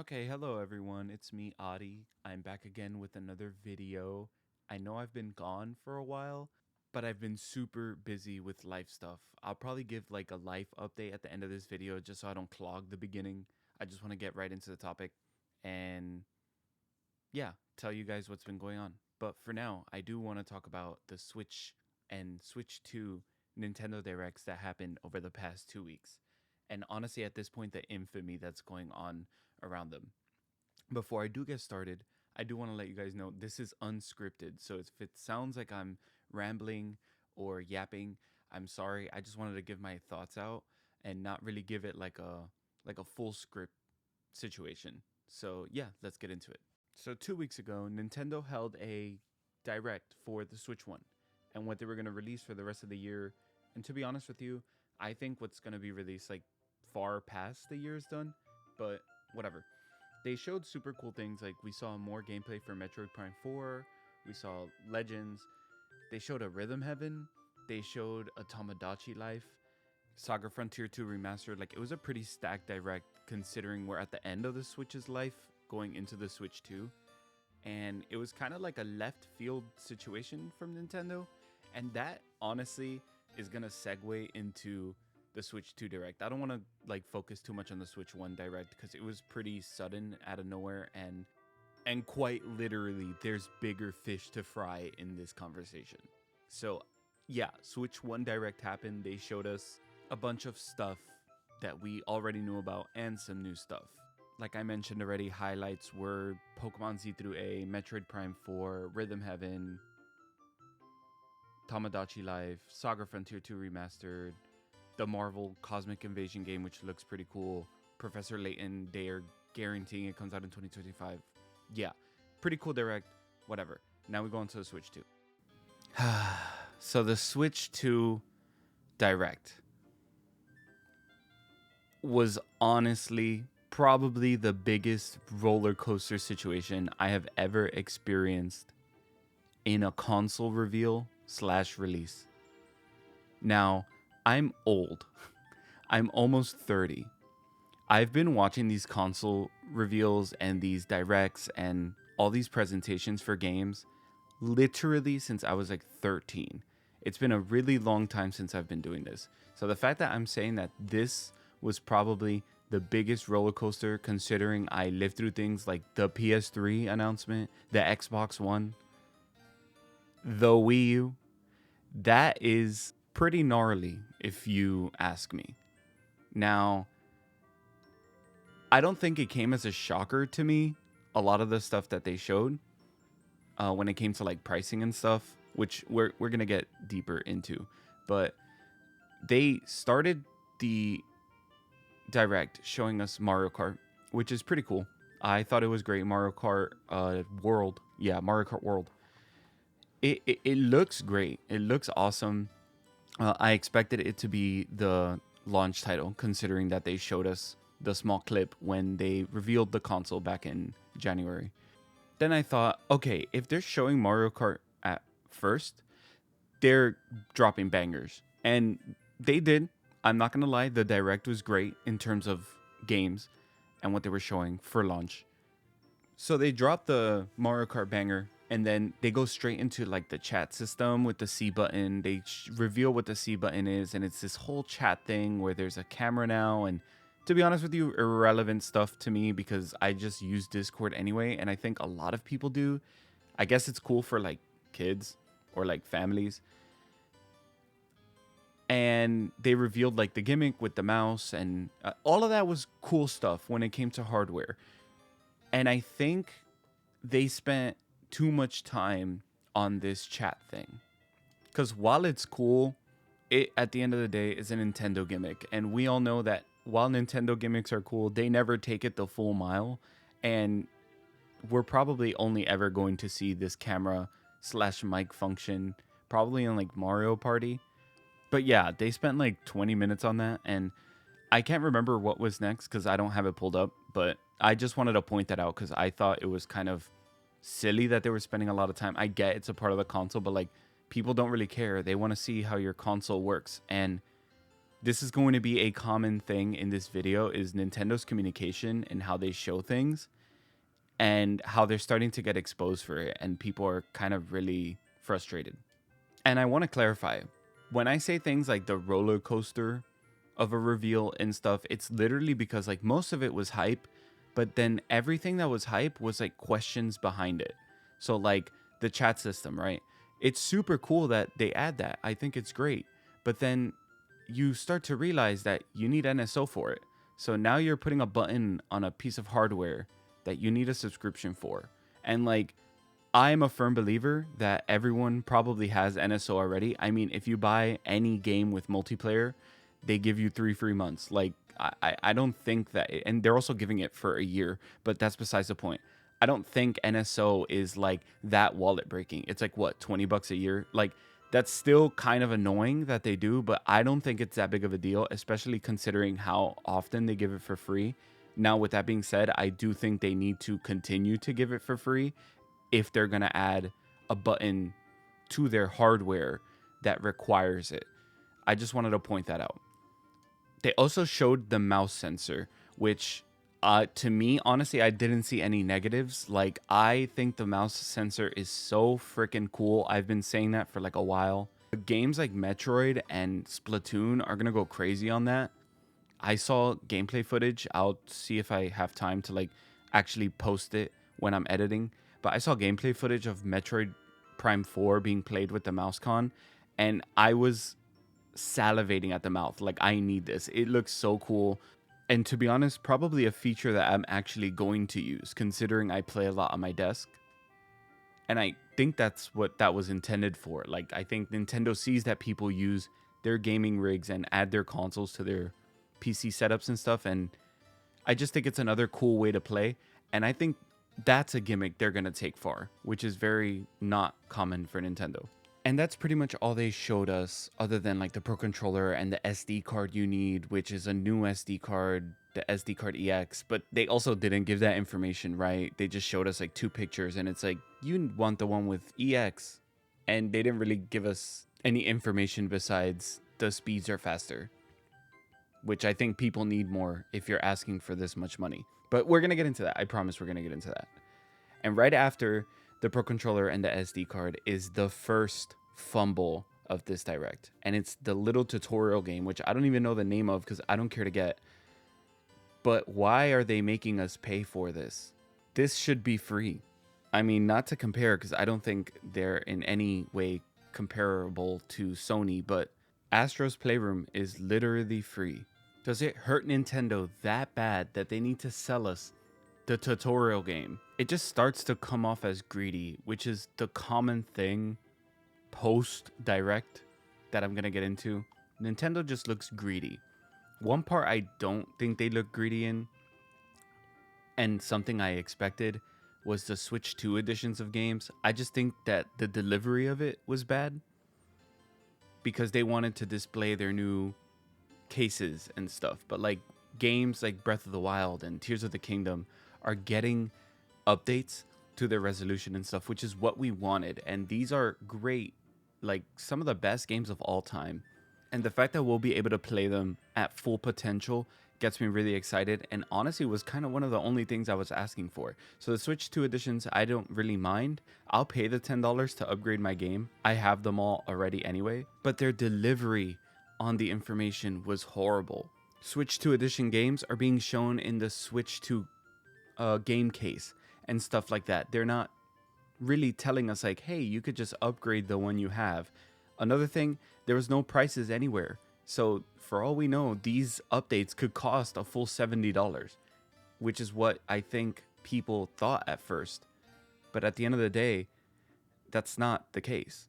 Okay, hello everyone. It's me, Adi. I'm back again with another video. I know I've been gone for a while, but I've been super busy with life stuff. I'll probably give like a life update at the end of this video just so I don't clog the beginning. I just want to get right into the topic and yeah, tell you guys what's been going on. But for now, I do want to talk about the Switch and Switch 2 Nintendo Directs that happened over the past 2 weeks. And honestly, at this point, the infamy that's going on around them. Before I do get started, I do want to let you guys know this is unscripted. So if it sounds like I'm rambling or yapping, I'm sorry. I just wanted to give my thoughts out and not really give it like a full script situation. So yeah, let's get into it. So 2 weeks ago, Nintendo held a direct for the Switch One and what they were going to release for the rest of the year. And to be honest with you, I think what's going to be released like far past the year is done, but whatever. They showed super cool things like we saw more gameplay for Metroid Prime 4, we saw Legends, they showed a Rhythm Heaven, they showed a Tamagotchi Life, Saga Frontier 2 Remastered. Like it was a pretty stacked direct considering we're at the end of the Switch's life going into the Switch 2. And it was kind of like a left field situation from Nintendo. And that honestly is going to segue into the Switch 2 Direct. I don't want to like focus too much on the Switch 1 Direct because it was pretty sudden out of nowhere and quite literally there's bigger fish to fry in this conversation. So, yeah, Switch 1 Direct happened. They showed us a bunch of stuff that we already knew about and some new stuff. Like I mentioned already, highlights were Pokemon Z through A, Metroid Prime 4, Rhythm Heaven, Tamagotchi Life, Saga Frontier 2 Remastered, the Marvel Cosmic Invasion game, which looks pretty cool. Professor Layton, they are guaranteeing it comes out in 2025. Yeah, pretty cool direct, whatever. Now we go on to the Switch 2. So the Switch 2 direct was honestly probably the biggest roller coaster situation I have ever experienced in a console reveal slash release. Now, I'm old. I'm almost 30. I've been watching these console reveals and these directs and all these presentations for games literally since I was like 13. It's been a really long time since I've been doing this. So the fact that I'm saying that this was probably the biggest roller coaster considering I lived through things like the PS3 announcement, the Xbox One, the Wii U, that is pretty gnarly if you ask me. Now, I don't think it came as a shocker to me, a lot of the stuff that they showed when it came to like pricing and stuff, which we're going to get deeper into. But they started the direct showing us Mario Kart, which is pretty cool. I thought it was great. Mario Kart World. Yeah, Mario Kart World. It looks great. It looks awesome. I expected it to be the launch title, considering that they showed us the small clip when they revealed the console back in January. Then I thought, okay, if they're showing Mario Kart at first, they're dropping bangers. And they did. I'm not going to lie, the direct was great in terms of games and what they were showing for launch. So they dropped the Mario Kart banger and then they go straight into like the chat system with the C button. They reveal what the C button is and it's this whole chat thing where there's a camera now and to be honest with you, irrelevant stuff to me because I just use Discord anyway and I think a lot of people do. I guess it's cool for like kids or like families. And they revealed like the gimmick with the mouse and all of that was cool stuff when it came to hardware. And I think they spent too much time on this chat thing. Because while it's cool, it at the end of the day is a Nintendo gimmick. And we all know that while Nintendo gimmicks are cool, they never take it the full mile. And we're probably only ever going to see this camera slash mic function probably in like Mario Party. But yeah, they spent like 20 minutes on that. And I can't remember what was next because I don't have it pulled up. But I just wanted to point that out because I thought it was kind of silly that they were spending a lot of time. I get it's a part of the console, but like people don't really care. They want to see how your console works. And this is going to be a common thing in this video, is Nintendo's communication and how they show things and how they're starting to get exposed for it, and people are kind of really frustrated. And I want to clarify, when I say things like the roller coaster of a reveal and stuff, it's literally because like most of it was hype, but then everything that was hype was like questions behind it. So like the chat system, right? It's super cool that they add that. I think it's great. But then you start to realize that you need NSO for it. So now you're putting a button on a piece of hardware that you need a subscription for. And like, I'm a firm believer that everyone probably has NSO already. I mean, if you buy any game with multiplayer, they give you 3 free months. Like, I don't think that, and they're also giving it for a year, but that's besides the point. I don't think NSO is like that wallet breaking. It's like what, $20 a year? Like, that's still kind of annoying that they do, but I don't think it's that big of a deal, especially considering how often they give it for free. Now, with that being said, I do think they need to continue to give it for free if they're going to add a button to their hardware that requires it. I just wanted to point that out. They also showed the mouse sensor, which to me, honestly, I didn't see any negatives. Like, I think the mouse sensor is so freaking cool. I've been saying that for like a while. Games like Metroid and Splatoon are going to go crazy on that. I saw gameplay footage. I'll see if I have time to like actually post it when I'm editing. But I saw gameplay footage of Metroid Prime 4 being played with the mouse con, and I was salivating at the mouth. Like, I need this. It looks so cool. And to be honest, probably a feature that I'm actually going to use, considering I play a lot on my desk. And I think that's what that was intended for. Like, I think Nintendo sees that people use their gaming rigs and add their consoles to their PC setups and stuff, and I just think it's another cool way to play. And I think that's a gimmick they're going to take far, which is very not common for Nintendo. And that's pretty much all they showed us, other than like the Pro Controller and the SD card you need, which is a new SD card, the SD card EX. But they also didn't give that information, right? They just showed us like 2 pictures, and it's like, you want the one with EX. And they didn't really give us any information besides the speeds are faster, which I think people need more if you're asking for this much money. But we're going to get into that. I promise we're going to get into that. And right after the Pro Controller and the SD card is the first fumble of this direct. And it's the little tutorial game, which I don't even know the name of because I don't care to get. But why are they making us pay for this? This should be free. I mean, not to compare, because I don't think they're in any way comparable to Sony, but Astro's Playroom is literally free. Does it hurt Nintendo that bad that they need to sell us the tutorial game? It just starts to come off as greedy, which is the common thing post-direct that I'm going to get into. Nintendo just looks greedy. One part I don't think they look greedy in, and something I expected, was the Switch 2 editions of games. I just think that the delivery of it was bad because they wanted to display their new cases and stuff. But like games like Breath of the Wild and Tears of the Kingdom are getting updates to their resolution and stuff, which is what we wanted. And these are great, like some of the best games of all time. And the fact that we'll be able to play them at full potential gets me really excited, and honestly was kind of one of the only things I was asking for. So the Switch 2 editions, I don't really mind. I'll pay the $10 to upgrade my game. I have them all already anyway, but their delivery on the information was horrible. Switch 2 edition games are being shown in the Switch 2 game case and stuff like that. They're not really telling us like, hey, you could just upgrade the one you have. Another thing, there was no prices anywhere. So for all we know, these updates could cost a full $70, which is what I think people thought at first. But at the end of the day, that's not the case.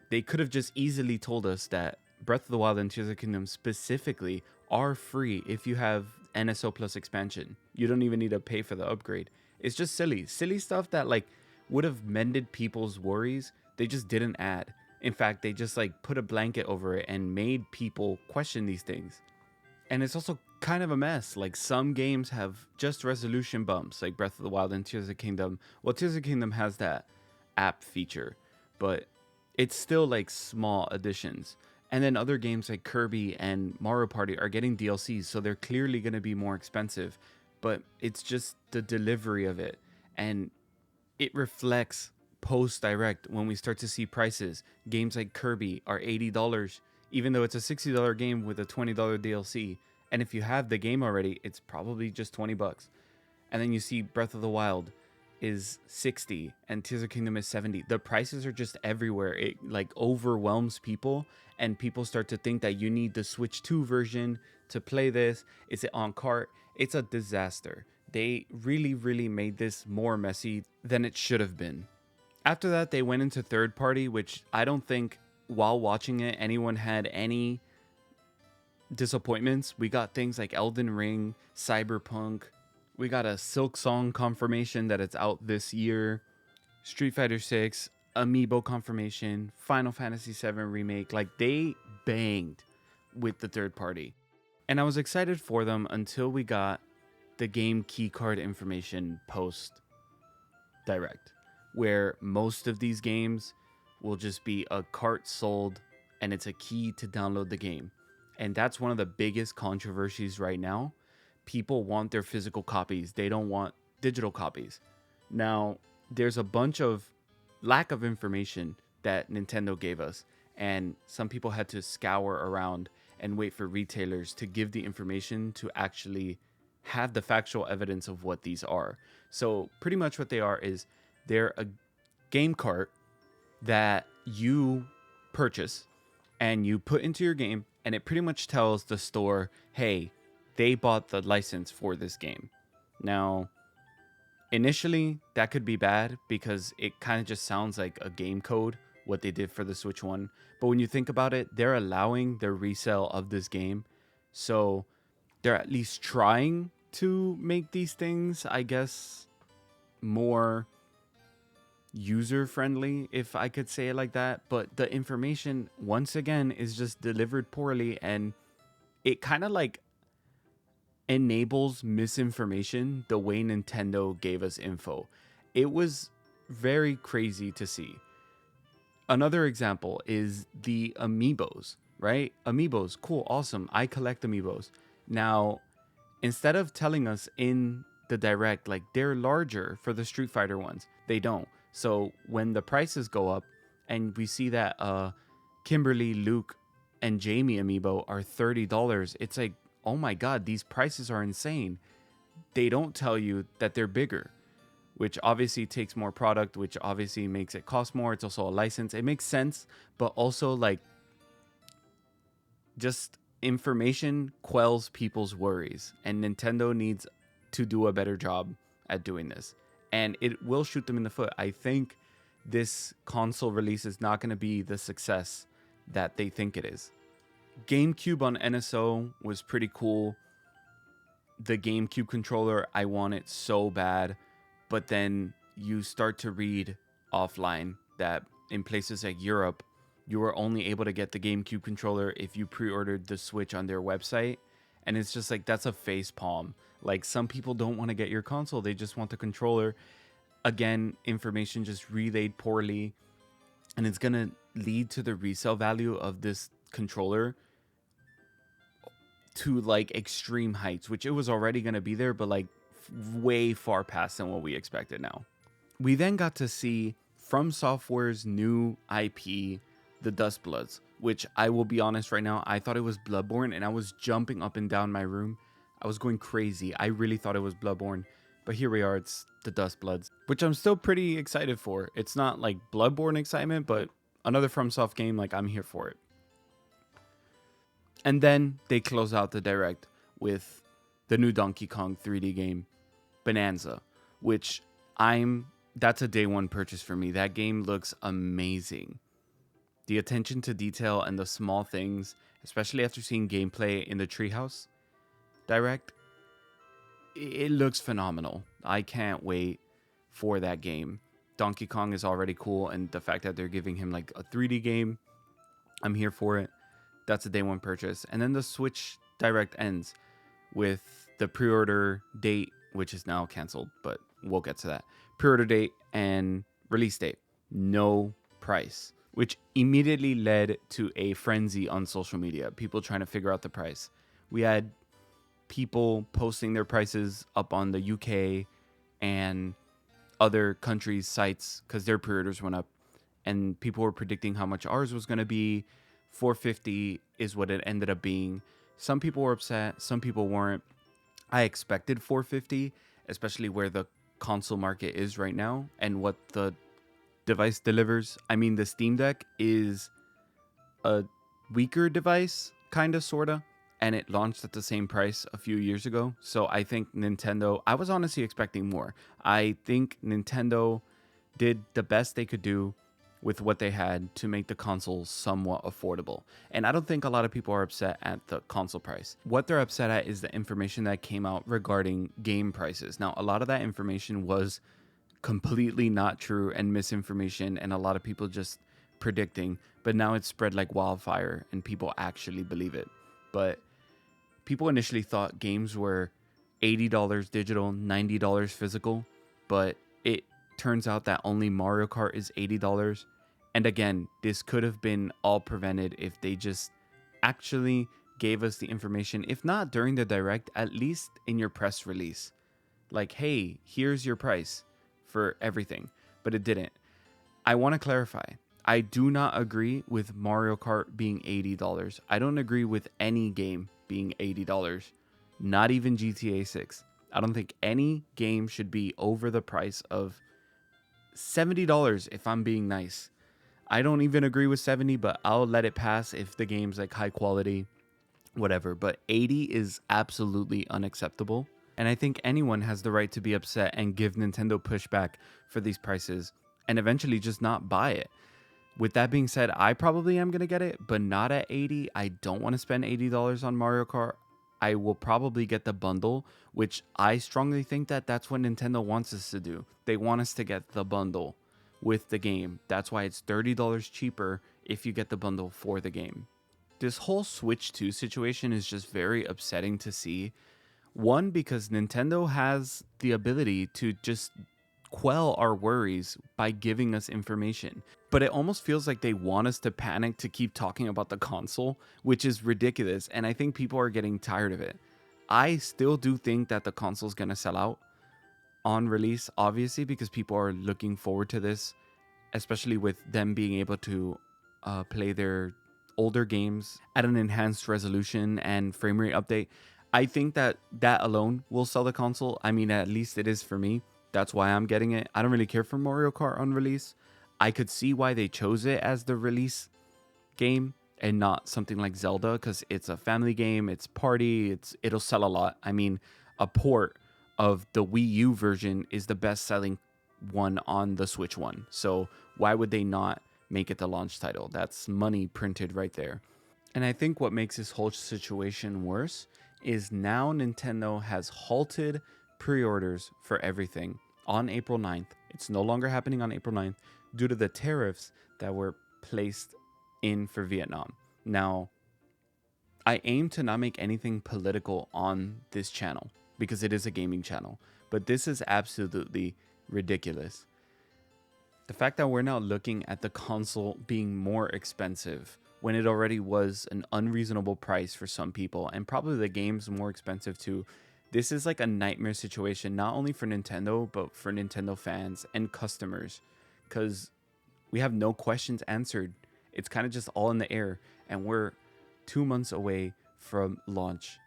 They could have just easily told us that Breath of the Wild and Tears of the Kingdom specifically are free if you have NSO Plus expansion. You don't even need to pay for the upgrade. It's just silly stuff that like would have mended people's worries. They just didn't add. In fact, they just like put a blanket over it and made people question these things. And it's also kind of a mess. Like some games have just resolution bumps, like Breath of the Wild and Tears of the Kingdom. Well, Tears of the Kingdom has that app feature, but it's still like small additions. And then other games like Kirby and Mario Party are getting DLCs, so they're clearly going to be more expensive. But it's just the delivery of it. And it reflects post direct when we start to see prices. Games like Kirby are $80, even though it's a $60 game with a $20 DLC. And if you have the game already, it's probably just $20. And then you see Breath of the Wild is 60 and Tears of Kingdom is 70. The prices are just everywhere. It like overwhelms people, and people start to think that you need the Switch 2 version to play this. Is it on cart? It's a disaster. They really made this more messy than it should have been. After that, they went into third party, which I don't think while watching it anyone had any disappointments. We got things like Elden Ring, Cyberpunk. We got a Silk Song confirmation that it's out this year. Street Fighter 6, Amiibo confirmation, Final Fantasy 7 remake. Like they banged with the third party. And I was excited for them until we got the game keycard information post direct, where most of these games will just be a cart sold and it's a key to download the game. And that's one of the biggest controversies right now. People want their physical copies, they don't want digital copies. Now, there's a bunch of lack of information that Nintendo gave us, and some people had to scour around and wait for retailers to give the information to actually have the factual evidence of what these are. So, pretty much what they are is they're a game cart that you purchase and you put into your game, and it pretty much tells the store, hey, they bought the license for this game. Now, initially, that could be bad because it kind of just sounds like a game code, what they did for the Switch 1. But when you think about it, they're allowing the resale of this game. So they're at least trying to make these things, I guess, more user friendly, if I could say it like that. But the information, once again, is just delivered poorly, and it kind of like enables misinformation the way Nintendo gave us info. It was very crazy to see. Another example is the amiibos, right? Amiibos, cool, awesome. I collect amiibos. Now, instead of telling us in the direct, like they're larger for the Street Fighter ones, they don't. So when the prices go up and we see that Kimberly, Luke, and Jamie amiibo are $30, it's like, oh my god, these prices are insane. They don't tell you that they're bigger, which obviously takes more product, which obviously makes it cost more. It's also a license. It makes sense, but also like just information quells people's worries, and Nintendo needs to do a better job at doing this. And it will shoot them in the foot. I think this console release is not going to be the success that they think it is. GameCube on NSO was pretty cool. The GameCube controller, I want it so bad. But then you start to read offline that in places like Europe, you were only able to get the GameCube controller if you pre-ordered the Switch on their website. And it's just like, that's a face palm. Like, some people don't want to get your console. They just want the controller. Again, information just relayed poorly. And it's going to lead to the resale value of this controller to like extreme heights, which it was already going to be there, but like way far past than what we expected now. We then got to see From Software's new IP, The Dust Bloods, which I will be honest right now, I thought it was Bloodborne, and I was jumping up and down my room. I was going crazy. I really thought it was Bloodborne, but here we are, it's The Dust Bloods, which I'm still pretty excited for. It's not like Bloodborne excitement, but another FromSoft game, like I'm here for it. And then they close out the direct with the new Donkey Kong 3D game, Bonanza, which that's a day one purchase for me. That game looks amazing. The attention to detail and the small things, especially after seeing gameplay in the Treehouse direct, it looks phenomenal. I can't wait for that game. Donkey Kong is already cool, and the fact that they're giving him like a 3D game, I'm here for it. That's a day one purchase. And then the Switch direct ends with the pre-order date, which is now canceled, but we'll get to that. Pre-order date and release date. No price. which immediately led to a frenzy on social media. People trying to figure out the price. We had people posting their prices up on the UK and other countries' sites because their pre-orders went up, and people were predicting how much ours was going to be. 450 is what it ended up being. Some people were upset, some people weren't. I expected 450, especially where the console market is right now and what the device delivers. I mean, the Steam Deck is a weaker device, kind of, sort of, and it launched at the same price a few years ago. So I think Nintendo, I was honestly expecting more. I think Nintendo did the best they could do with what they had to make the console somewhat affordable. And I don't think a lot of people are upset at the console price. What they're upset at is the information that came out regarding game prices. Now, a lot of that information was completely not true and misinformation, and a lot of people just predicting, but now it's spread like wildfire and people actually believe it. But people initially thought games were $80 digital, $90 physical, but it turns out that only Mario Kart is $80. And again, this could have been all prevented if they just actually gave us the information, if not during the direct, at least in your press release. Like, hey, here's your price for everything. But it didn't. I want to clarify. I do not agree with Mario Kart being $80. I don't agree with any game being $80. Not even GTA 6. I don't think any game should be over the price of $70 if I'm being nice. I don't even agree with 70, but I'll let it pass if the game's like high quality, whatever. But 80 is absolutely unacceptable. And I think anyone has the right to be upset and give Nintendo pushback for these prices and eventually just not buy it. With that being said, I probably am going to get it, but not at 80. I don't want to spend $80 on Mario Kart. I will probably get the bundle, which I strongly think that that's what Nintendo wants us to do. They want us to get the bundle with the game. That's why it's $30 cheaper if you get the bundle for the game. This whole Switch 2 situation is just very upsetting to see. One, because Nintendo has the ability to just quell our worries by giving us information. But it almost feels like they want us to panic to keep talking about the console, which is ridiculous. And I think people are getting tired of it. I still do think that the console is going to sell out on release, obviously, because people are looking forward to this, especially with them being able to play their older games at an enhanced resolution and frame rate update. I think that that alone will sell the console. I mean, at least it is for me. That's why I'm getting it. I don't really care for Mario Kart on release. I could see why they chose it as the release game and not something like Zelda, because it's a family game, it's party, it'll sell a lot. I mean, a port of the Wii U version is the best selling one on the Switch one. So why would they not make it the launch title? That's money printed right there. And I think what makes this whole situation worse is now Nintendo has halted pre-orders for everything on April 9th. It's no longer happening on April 9th due to the tariffs that were placed in for Vietnam. Now, I aim to not make anything political on this channel because it is a gaming channel, but this is absolutely ridiculous. The fact that we're now looking at the console being more expensive when it already was an unreasonable price for some people, and probably the game's more expensive too. This is like a nightmare situation, not only for Nintendo, but for Nintendo fans and customers, because we have no questions answered. It's kind of just all in the air, and we're 2 months away from launch.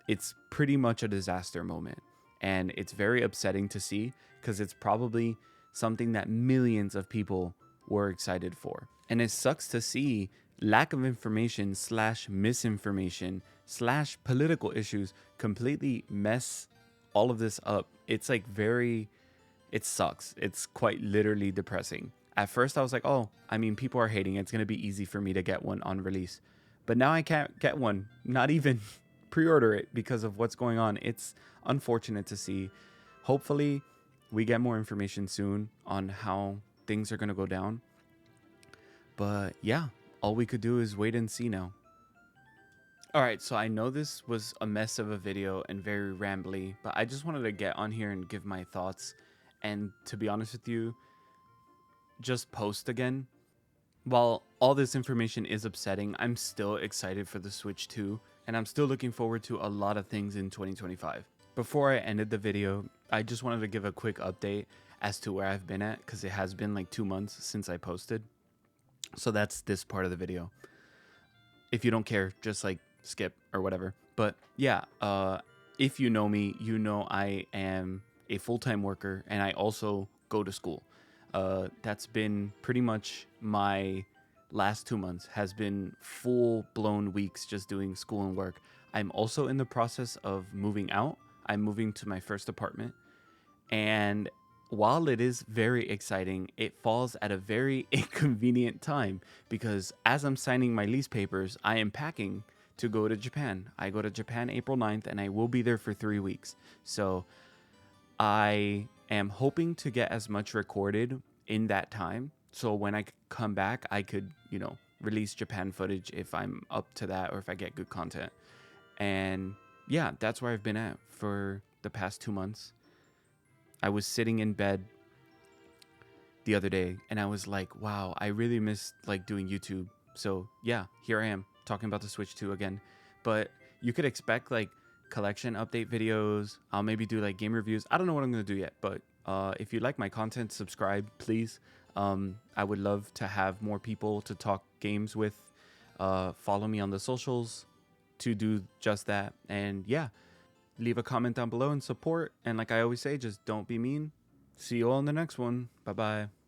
It's pretty much a disaster moment, and it's very upsetting to see because it's probably something that millions of people were excited for. And it sucks to see lack of information / misinformation / political issues completely mess all of this up. It's like it sucks. It's quite literally depressing. At first I was like, oh, I mean, people are hating it. It's going to be easy for me to get one on release. But now I can't get one, not even pre-order it because of what's going on. It's unfortunate to see. Hopefully we get more information soon on how things are going to go down. But yeah, all we could do is wait and see now. All right, so I know this was a mess of a video and very rambly, but I just wanted to get on here and give my thoughts. And to be honest with you, just post again. While all this information is upsetting, I'm still excited for the Switch 2, and I'm still looking forward to a lot of things in 2025. Before I ended the video, I just wanted to give a quick update as to where I've been at, because it has been like 2 months since I posted. So that's this part of the video. If you don't care, just like skip or whatever. But yeah, if you know me, you know I am a full-time worker and I also go to school. That's been pretty much my last 2 months, has been full-blown weeks just doing school and work. I'm also in the process of moving out. I'm moving to my first apartment, and while it is very exciting, it falls at a very inconvenient time because as I'm signing my lease papers, I am packing to go to Japan. I go to Japan April 9th and I will be there for 3 weeks. So I am hoping to get as much recorded in that time. So when I come back, I could, release Japan footage if I'm up to that or if I get good content. And yeah, that's where I've been at for the past 2 months. I was sitting in bed the other day and I was like, wow, I really miss like doing YouTube. So yeah, here I am talking about the Switch 2 again. But you could expect like collection update videos. I'll maybe do like game reviews. I don't know what I'm gonna do yet, but if you like my content, subscribe, please. I would love to have more people to talk games with. Follow me on the socials to do just that. And yeah, leave a comment down below and support. And like I always say, just don't be mean. See you all in the next one. Bye bye.